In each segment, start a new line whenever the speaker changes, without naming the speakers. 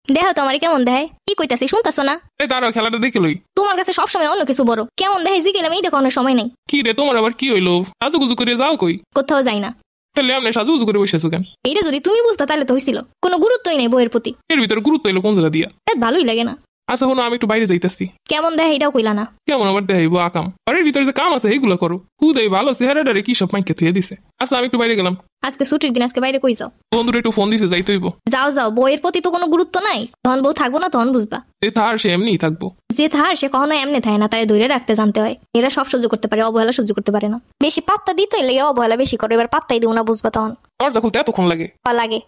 দেখো তো আমার কেমন দেখায়, কি কইতাছি শুনতাছো না?
এই দাঁড়াও, খেলাটা দেখে লই।
তোমার কাছে সবসময় অন্য কিছু বড়, কেমন দেখায় জিগেলাম এইটা কোনো সময় নাই।
কি রে, তোমার আবার কি হইলো? সাজুগুজু করে যাও কই?
কোথাও যাই না।
তাহলে আপনি সাজুগুজু করে বসেছো কেন?
এইটা যদি তুমি বুঝতা তাহলে তো হইছিল, কোনো গুরুত্বই নাই বইয়ের প্রতি।
এর ভিতরে গুরুত্ব এলো কোন জায়গা দিয়া?
ভালোই লাগে না।
আচ্ছা হলো, আমি একটু বাইরে যাইতেছি।
কেমন দেখে এটাও কইলা না।
কেমন আবার দেখাইবো আকাম? বাড়ির ভিতরে যে কাম আছে এইগুলো করো। হুদাই ভালো চেহারাটারে কি সব মাইকে থুয়ে দিছে। আচ্ছা আমি একটু বাইরে গেলাম।
আজকে ছুটির দিন, আজকে বাইরে কই যাও?
বন্ধুরা একটু ফোন দিছে, যাইতে হইব।
যাও যাও, বইয়ের প্রতি তো কোনো গুরুত্ব নাই। তখন বউ থাকবো না তখন বুঝবা।
যে থার সে এমনিই থাকবো।
যে থার সে কখনো এমনি থাকে না, তাই ধরে রাখতে জানতে হয়। এরা সব সহ্য করতে পারে, অবহেলা সহ্য করতে পারে না। বেশি পাত্তা দিতে লেগে অবহেলা বেশি করে, এবার পাত্তাই দিও না, বুঝবা তখন।
দরজা খুলতে এতক্ষণ লাগে?
লাগে।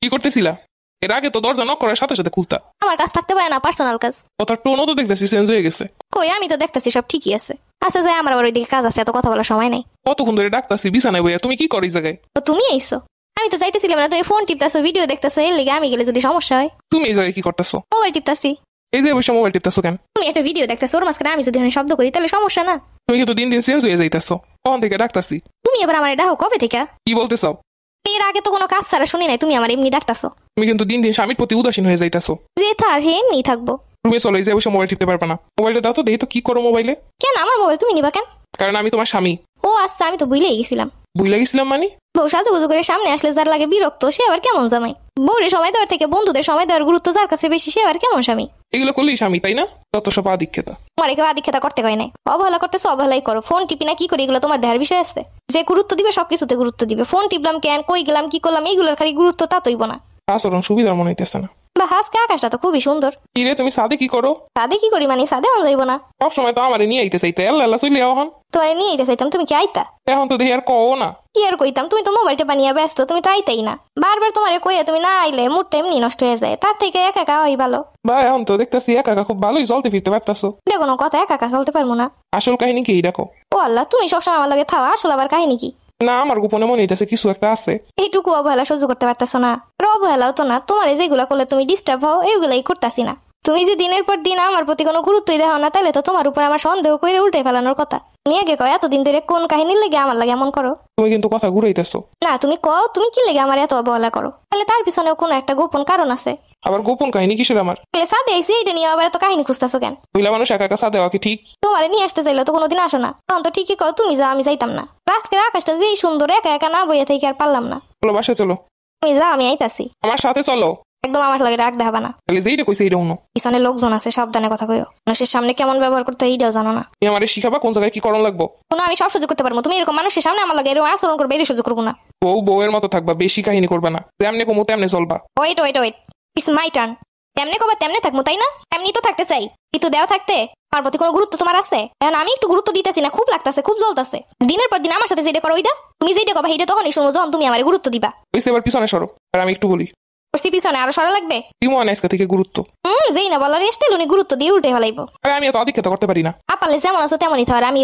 কি করতেছিলা? এর আগে তো দরজা নক করার সাথে সাথে খুলতা।
আমার কাজ থাকতে পারে না, পার্সোনাল কাজ।
কথার টোনও তো দেখতেছি চেঞ্জ হয়ে গেছে।
কই, আমি তো দেখতেছি সব ঠিকই আছে। আচ্ছা যাই, আমার আবার ওইদিকে কাজ আছে, এত কথা বলার সময় নাই।
কতক্ষণ ধরে ডাকতাছি বিছানায় বইয়া, তুমি কি করো এই জায়গায়?
তো তুমি আইছো, আমি তো চাইতেছিলাম না। তুমি ফোন টিপতেছো, ভিডিও দেখতেছো, এর লেগে আমি গেলে যদি সমস্যা হয়।
তুমি এই জায়গায় কি করতেছো?
মোবাইল টিপতাছি।
এই যে বসে মোবাইল টিপতেছো কেন?
তুমি একটা ভিডিও দেখতেছো, ওর মাঝখানে আমি যদি এখানে শব্দ করি তাহলে সমস্যা না?
তুমি কিন্তু দিন দিন চেঞ্জ হয়ে যাইতেছো। কখন থেকে ডাকতাছি?
তুমি এবার আমার ডাকো কবে থেকে?
কি বলতে চাও?
এর আগে তো কোনো কাজ ছাড়া শুনি নাই তুমি আমার এমনি ডাকতাছো।
তুমি কিন্তু দিন দিন স্বামীর প্রতি উদাসীন হয়ে যাইতেছো।
যে থার হে এমনি থাকবো।
রুমে চলো, এই যে বসে মোবাইল টিপতে পারবে না। মোবাইলটা দাও তো, দেখি তো কি করো মোবাইলে।
কেন আমার মোবাইল তুমি নিবা কেন?
কারণ আমি তোমার স্বামী।
ও আচ্ছা, আমি তো ভুলেই গেছিলাম।
বুঝলে গেছিলাম মানে?
বউ সাজুগুজু করে সামনে আসলে যার লাগে বিরক্ত, সে আবার কেমন জামাই? বউরে সময় দেওয়ার থেকে বন্ধুদের সময় দেওয়ার গুরুত্ব যার কাছে বেশি, সে আবার কেমন স্বামী?
এগুলো করলেই স্বামী, তাই না? যত সব আদিক্ষেতা।
তোমার কেউ আদিক্ষেতা করতে হয় নাই। অবহেলা করতেছো, অবহেলাই করো। ফোন টিপি না কি করি, এগুলো তোমার দেহার বিষয় আছে? যে গুরুত্ব দিবে সবকিছুতে গুরুত্ব দিবে। ফোন টিপলাম কেন, কই গেলাম, কি করলাম, এইগুলোর খালি গুরুত্ব তা তৈব না।
আচরণ সুবিধার মনে হইতেছে না।
বা আজকে আকাশটা তো খুবই সুন্দর।
কি রে, তুমি সাদে কি করো?
সাদে কি করি মানে, সাদে অন যাইব না?
সবসময় তো আমারে নিয়ে আইতে চাইতে, আল্লাহ আল্লাহ চলে এখন।
তোমার নিয়ে আইতে চাইতাম, তুমি কি আইতা?
এখন তো দেখি আর কও না।
কি আর কইতাম, তুমি তো মোবাইলটা বানিয়ে ব্যস্ত, তুমি তো আইতাই না। বারবার তোমারে কইয়া তুমি না আইলে মুডটা এমনি নষ্ট হয়ে যায়। তার থেকে একা একা হই ভালো।
বা এখন তো দেখতেছি একা একা খুব ভালোই চলতে ফিরতে পারতাছো।
এটা কোনো কথা, একা একা চলতে পারবো না?
আসল কাহিনী কি দেখো?
ও আল্লাহ, তুমি সবসময় আমার লাগে থাও, আসলে আবার কাহিনী কি?
না, আমার গোপনে মনে হইতেছে কিছু একটা আছে।
এইটুকু অবহেলা সহ্য করতে পারতেছো না? আর অবহেলাও তো না, তোমার যেগুলা করলে তুমি ডিস্টার্ব হও, এইগুলাই করতেছি না। তুমি যে দিনের পর দিন আমার প্রতি কোনো গুরুত্বই দাও না, তাহলে তো তোমার উপর আমার সন্দেহ করে উল্টে ফেলানোর কথা। তুমি আগে কও, এতদিন ধরে কোন কাহিনীর লেগে আমার লাগে এমন করো?
তুমি কিন্তু কথা ঘুরাইতেছো।
না, তুমি কও তুমি কি লেগে আমার এত অবহেলা করো, তাহলে তার পিছনেও কোনো একটা গোপন কারণ আছে।
আবার গোপন কাহিনী কিসের আমার?
সাথে আইসি, এটা নিয়ে আবার এত কাহিনী খুঁজতেছো কেন?
মহিলা মানুষ একা একা সাথে দেওয়া কি ঠিক?
তোমারে নিয়ে আসতে চাইলে তো কোনোদিন আসো না। তখন তো ঠিকই কও, তুমি যাও আমি যাইতাম না। আজকের আকাশটা যেই সুন্দর, একা একা না বইয়া থেকে আর পারলাম না।
চলো বাসে চলো।
তুমি যাও, আমি আইতাছি।
আমার সাথে চলো।
একদম আমার লাগে রাখ দেখাবা না।
তাহলে যেইটা কইছে এইটা শুনো।
পিছনে লোকজন আছে, সাবধানে কথা কইও। মানুষের সামনে কেমন ব্যবহার করতে হয় এইটাও জানো না।
তুমি আমারে শিখাবা কোন জায়গায় কি করণ লাগবো?
কোনো আমি সব সহ্য করতে পারবো, তুমি এরকম মানুষের সামনে আমার লাগে এরকম আচরণ করবে, এটা সহ্য করবো না।
বউ বউয়ের মতো থাকবা, বেশি কাহিনী করবে না। তেমনি কমু তেমনি চলবা।
Wait wait wait, it's my turn. তেমনে কবা তেমনে থাকবো, তাই না? এমনি তো থাকতে চাই, কিন্তু দেওয়া থাকতে আমার প্রতি কোনো গুরুত্ব তোমার আছে? এখন আমি একটু গুরুত্ব দিতেছি না, খুব লাগতেছে, খুব জ্বলতেছে। দিনের পর দিন আমার সাথে যেটা করো ওইটা, তুমি যেটা কবা সেইটা তখনই শুনবো যখন তুমি আমার গুরুত্ব দিবা।
বুঝতে, এবার পিছনে সরো আর আমি একটু বলি।
পিছনে আরো সরা লাগবে?
দিমো আজকে থেকে গুরুত্ব।
যেই না বলার স্টাইল উনি গুরুত্ব দিয়ে উল্টে ফেলাইবো।
আরে আমি এত আদিক্ষেতা করতে পারি না।
আপালে যেমন আছো তেমনই থাকার, আমি